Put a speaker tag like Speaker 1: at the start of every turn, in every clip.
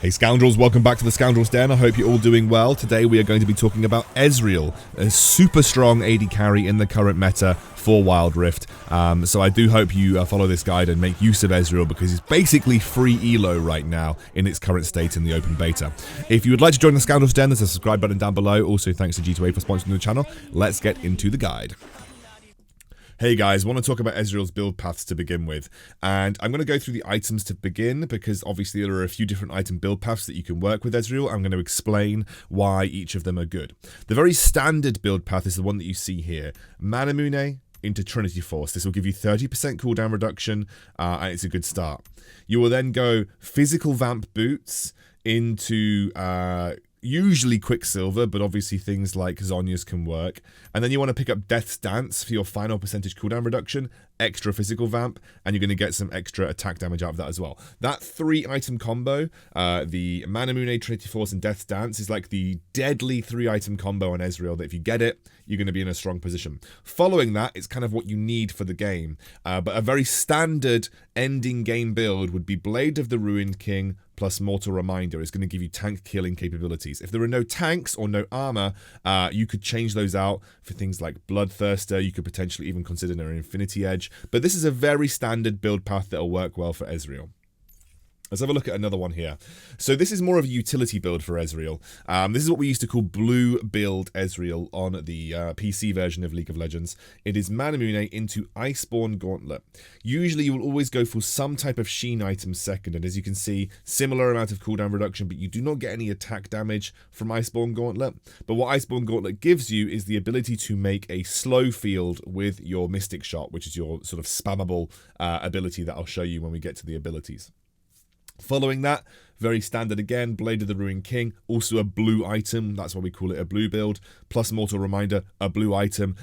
Speaker 1: Hey Scoundrels, welcome back to the Scoundrels Den. I hope you're all doing well. Today we are going to be talking about Ezreal, a super strong AD carry in the current meta for Wild Rift. So I do hope you follow this guide and make use of Ezreal because it's basically free elo right now in its current state in the open beta. If you would like to join the Scoundrels Den, there's a subscribe button down below. Also thanks to G2A for sponsoring the channel. Let's get into the guide. Hey guys, I want to talk about Ezreal's build paths to begin with, and I'm going to go through the items to begin because obviously there are a few different item build paths that you can work with Ezreal. I'm going to explain why each of them are good. The very standard build path is the one that you see here, Manamune into Trinity Force. This will give you 30% cooldown reduction, and it's a good start. You will then go Physical Vamp Boots into usually Quicksilver, but obviously things like Zhonya's can work. And then you want to pick up Death's Dance for your final percentage cooldown reduction, extra Physical Vamp, and you're going to get some extra attack damage out of that as well. That 3-item combo, the Manamune, Trinity Force, and Death's Dance, is like the deadly 3-item combo on Ezreal that if you get it, you're going to be in a strong position. Following that, it's kind of what you need for the game. But a very standard ending game build would be Blade of the Ruined King plus Mortal Reminder. Is going to give you tank killing capabilities. If there are no tanks or no armor, you could change those out for things like Bloodthirster. You could potentially even consider an Infinity Edge. But this is a very standard build path that will work well for Ezreal. Let's have a look at another one here. So this is more of a utility build for Ezreal. This is what we used to call blue build Ezreal on the PC version of League of Legends. It is Manamune into Iceborne Gauntlet. Usually you will always go for some type of Sheen item second, and as you can see, similar amount of cooldown reduction, but you do not get any attack damage from Iceborne Gauntlet. But what Iceborne Gauntlet gives you is the ability to make a slow field with your Mystic Shot, which is your sort of spammable ability that I'll show you when we get to the abilities. Following that, very standard again, Blade of the Ruined King, also a blue item, that's why we call it a blue build, plus Mortal Reminder, a blue item.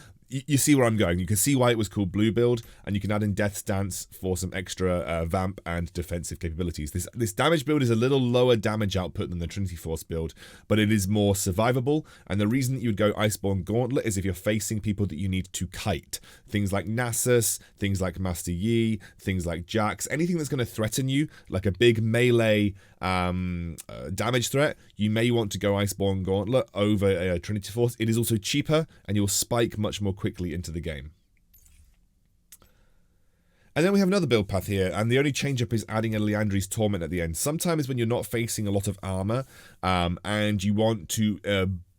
Speaker 1: You see where I'm going. You can see why it was called blue build, and you can add in Death's Dance for some extra vamp and defensive capabilities. This damage build is a little lower damage output than the Trinity Force build, but it is more survivable, and the reason that you would go Iceborne Gauntlet is if you're facing people that you need to kite. Things like Nasus, things like Master Yi, things like Jax, anything that's going to threaten you, like a big melee damage threat, you may want to go Iceborne Gauntlet over Trinity Force. It is also cheaper, and you'll spike much more quickly into the game. And then we have another build path here, and the only change up is adding a Liandry's Torment at the end. Sometimes when you're not facing a lot of armor and you want to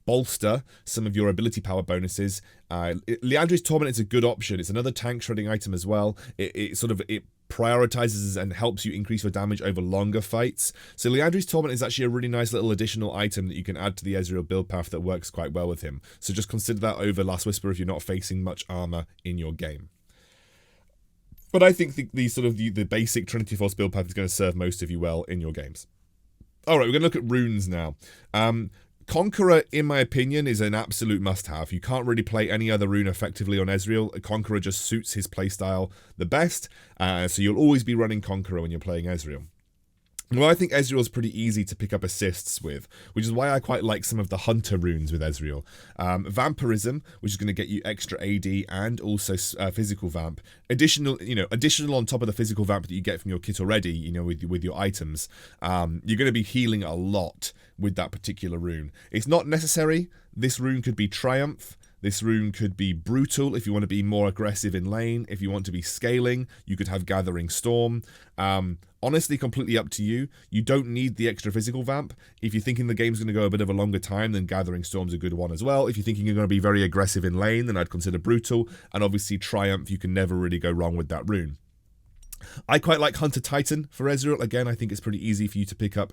Speaker 1: bolster some of your ability power bonuses, Liandry's Torment is a good option. It's another tank shredding item as well. It prioritizes and helps you increase your damage over longer fights. So Liandry's Torment is actually a really nice little additional item that you can add to the Ezreal build path that works quite well with him. So just consider that over Last Whisper if you're not facing much armor in your game. But I think the basic Trinity Force build path is going to serve most of you well in your games. Alright, we're going to look at runes now. Conqueror, in my opinion, is an absolute must-have. You can't really play any other rune effectively on Ezreal. Conqueror just suits his playstyle the best, so you'll always be running Conqueror when you're playing Ezreal. Well, I think Ezreal is pretty easy to pick up assists with, which is why I quite like some of the Hunter runes with Ezreal. Vampirism, which is going to get you extra AD and also physical vamp. Additional on top of the physical vamp that you get from your kit already, with your items. You're going to be healing a lot with that particular rune. It's not necessary. This rune could be Triumph. This rune could be Brutal if you want to be more aggressive in lane. If you want to be scaling, you could have Gathering Storm. Honestly, completely up to you. You don't need the extra physical vamp. If you're thinking the game's going to go a bit of a longer time, then Gathering Storm's a good one as well. If you're thinking you're going to be very aggressive in lane, then I'd consider Brutal. And obviously Triumph, you can never really go wrong with that rune. I quite like Hunter Titan for Ezreal. Again, I think it's pretty easy for you to pick up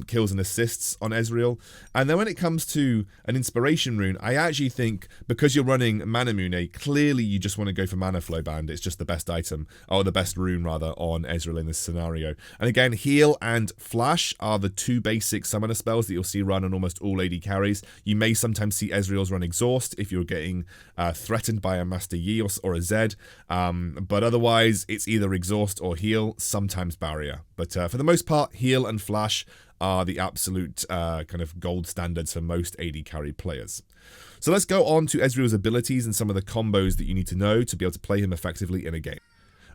Speaker 1: kills and assists on Ezreal. And then when it comes to an inspiration rune, I actually think because you're running Manamune, clearly you just want to go for Mana Flow Band. It's just the best item, or the best rune rather, on Ezreal in this scenario. And again, Heal and Flash are the two basic summoner spells that you'll see run on almost all AD carries. You may sometimes see Ezreal's run Exhaust if you're getting threatened by a Master Yi or a Zed. But otherwise, it's either Exhaust or Heal, sometimes Barrier. But for the most part, Heal and Flash are the absolute kind of gold standards for most AD carry players. So let's go on to Ezreal's abilities and some of the combos that you need to know to be able to play him effectively in a game.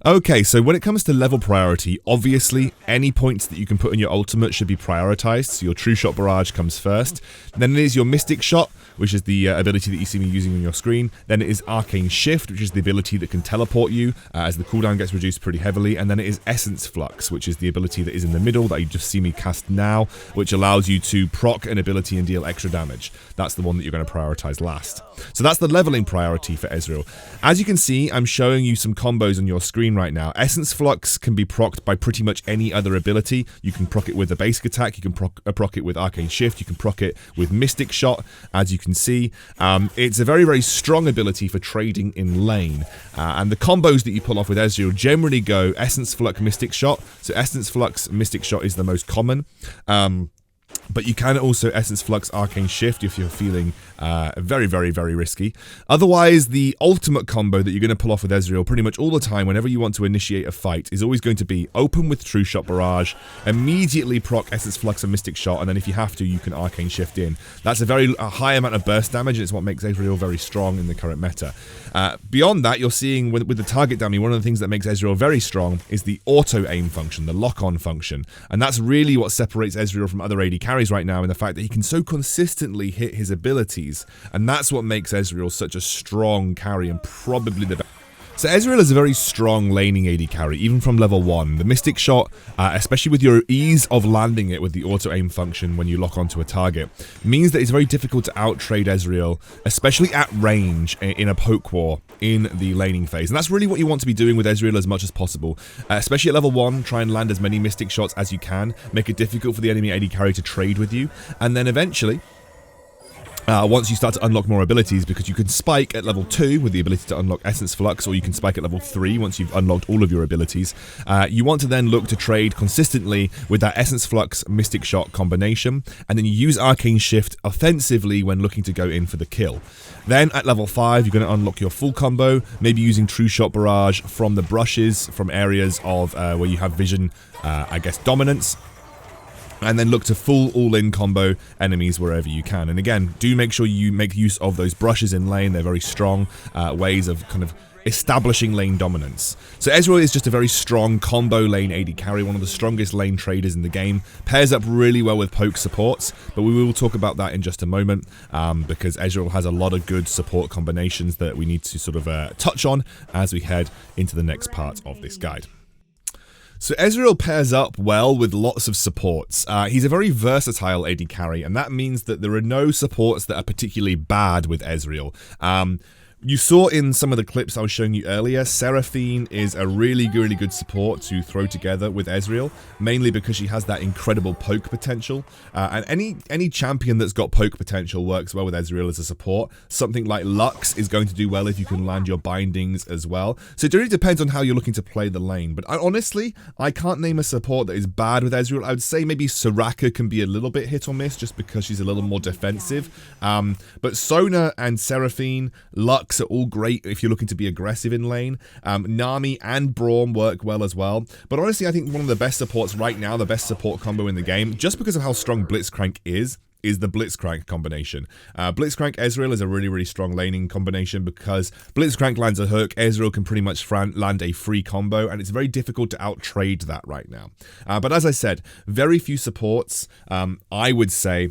Speaker 1: Okay, so when it comes to level priority, obviously any points that you can put in your ultimate should be prioritized. So your True Shot Barrage comes first. Then it is your Mystic Shot, which is the ability that you see me using on your screen. Then it is Arcane Shift, which is the ability that can teleport you as the cooldown gets reduced pretty heavily. And then it is Essence Flux, which is the ability that is in the middle that you just see me cast now, which allows you to proc an ability and deal extra damage. That's the one that you're going to prioritize last. So that's the leveling priority for Ezreal. As you can see, I'm showing you some combos on your screen right now. Essence Flux can be procced by pretty much any other ability. You can proc it with a basic attack, you can proc it with Arcane Shift, you can proc it with Mystic Shot, as you can see. It's a very, very strong ability for trading in lane. And the combos that you pull off with Ezreal generally go Essence Flux, Mystic Shot. So Essence Flux, Mystic Shot is the most common. But you can also Essence Flux Arcane Shift if you're feeling very, very, very risky. Otherwise, the ultimate combo that you're going to pull off with Ezreal pretty much all the time whenever you want to initiate a fight is always going to be open with True Shot Barrage, immediately proc Essence Flux and Mystic Shot, and then if you have to, you can Arcane Shift in. That's a high amount of burst damage, and it's what makes Ezreal very strong in the current meta. Beyond that, you're seeing with the target dummy, one of the things that makes Ezreal very strong is the auto-aim function, the lock-on function. And that's really what separates Ezreal from other AD carries right now, in the fact that he can so consistently hit his abilities, and that's what makes Ezreal such a strong carry and probably the best. So Ezreal is a very strong laning AD carry, even from level 1. The Mystic Shot, especially with your ease of landing it with the auto-aim function when you lock onto a target, means that it's very difficult to out-trade Ezreal, especially at range in a poke war in the laning phase. And that's really what you want to be doing with Ezreal as much as possible. Especially at level 1, try and land as many Mystic Shots as you can, make it difficult for the enemy AD carry to trade with you, and then eventually, once you start to unlock more abilities, because you can spike at level 2 with the ability to unlock Essence Flux, or you can spike at level 3 once you've unlocked all of your abilities, you want to then look to trade consistently with that Essence Flux Mystic Shot combination, and then you use Arcane Shift offensively when looking to go in for the kill. Then at level 5, you're going to unlock your full combo, maybe using True Shot Barrage from the brushes, from areas of where you have vision, I guess, dominance. And then look to full all-in combo enemies wherever you can. And again, do make sure you make use of those brushes in lane. They're very strong ways of kind of establishing lane dominance. So Ezreal is just a very strong combo lane AD carry, one of the strongest lane traders in the game. Pairs up really well with poke supports, but we will talk about that in just a moment, because Ezreal has a lot of good support combinations that we need to sort of touch on as we head into the next part of this guide. So Ezreal pairs up well with lots of supports. He's a very versatile AD carry, and that means that there are no supports that are particularly bad with Ezreal. You saw in some of the clips I was showing you earlier, Seraphine is a really good support to throw together with Ezreal, mainly because she has that incredible poke potential. And any champion that's got poke potential works well with Ezreal as a support. Something like Lux is going to do well if you can land your bindings as well. So it really depends on how you're looking to play the lane. But honestly, I can't name a support that is bad with Ezreal. I would say maybe Soraka can be a little bit hit or miss just because she's a little more defensive. But Sona and Seraphine, Lux are all great if you're looking to be aggressive in lane. Nami and Braum work well as well. But honestly, I think one of the best supports right now, the best support combo in the game, just because of how strong Blitzcrank is the Blitzcrank combination. Blitzcrank Ezreal is a really strong laning combination because Blitzcrank lands a hook, Ezreal can pretty much land a free combo, and it's very difficult to out-trade that right now. But as I said, very few supports, I would say,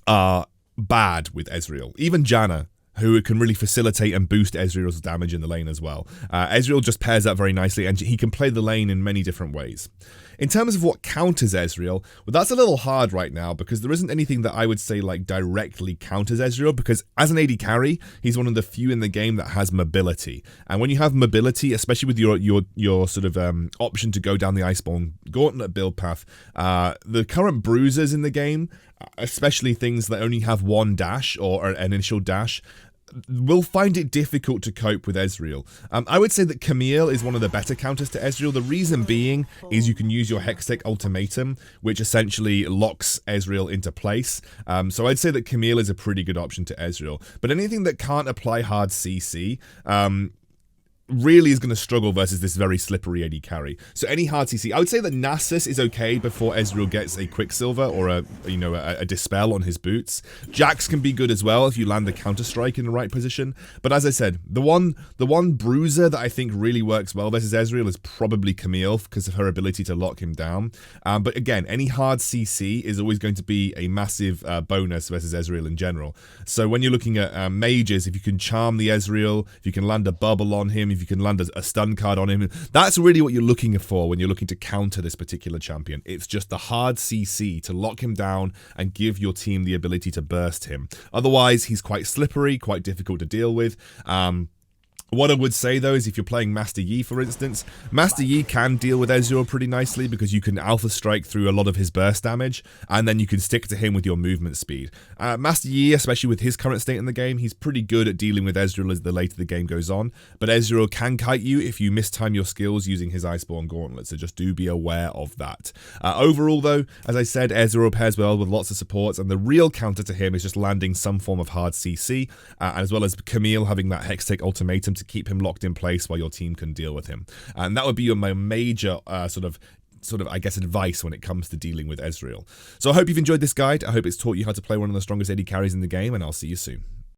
Speaker 1: are bad with Ezreal. Even Janna, who can really facilitate and boost Ezreal's damage in the lane as well. Ezreal just pairs up very nicely, and he can play the lane in many different ways. In terms of what counters Ezreal, well, that's a little hard right now because there isn't anything that I would say like directly counters Ezreal, because as an AD carry, he's one of the few in the game that has mobility. And when you have mobility, especially with your sort of option to go down the Iceborne Gauntlet build path, the current bruisers in the game, especially things that only have one dash or an initial dash, will find it difficult to cope with Ezreal. I would say that Camille is one of the better counters to Ezreal. The reason being is you can use your Hextech Ultimatum, which essentially locks Ezreal into place. So I'd say that Camille is a pretty good option to Ezreal. But anything that can't apply hard CC, really is going to struggle versus this very slippery AD carry. So any hard CC, I would say that Nasus is okay before Ezreal gets a Quicksilver or a Dispel on his boots. Jax can be good as well if you land the counter strike in the right position. But as I said, the one bruiser that I think really works well versus Ezreal is probably Camille because of her ability to lock him down. But again, any hard CC is always going to be a massive bonus versus Ezreal in general. So when you're looking at mages, if you can charm the Ezreal, if you can land a bubble on him, if you can land a stun card on him, that's really what you're looking for when you're looking to counter this particular champion. It's just the hard CC to lock him down and give your team the ability to burst him. Otherwise, he's quite slippery, quite difficult to deal with. What I would say though is if you're playing Master Yi, for instance, Master Yi can deal with Ezreal pretty nicely because you can Alpha Strike through a lot of his burst damage and then you can stick to him with your movement speed. Master Yi, especially with his current state in the game, he's pretty good at dealing with Ezreal as the later the game goes on, but Ezreal can kite you if you mistime your skills using his Iceborne Gauntlet, so just do be aware of that. Overall though, as I said, Ezreal pairs well with lots of supports and the real counter to him is just landing some form of hard CC, as well as Camille having that Hextech Ultimatum to keep him locked in place while your team can deal with him. And that would be my major sort of I guess advice when it comes to dealing with Ezreal. So I hope you've enjoyed this guide. I hope it's taught you how to play one of the strongest AD carries in the game, and I'll see you soon.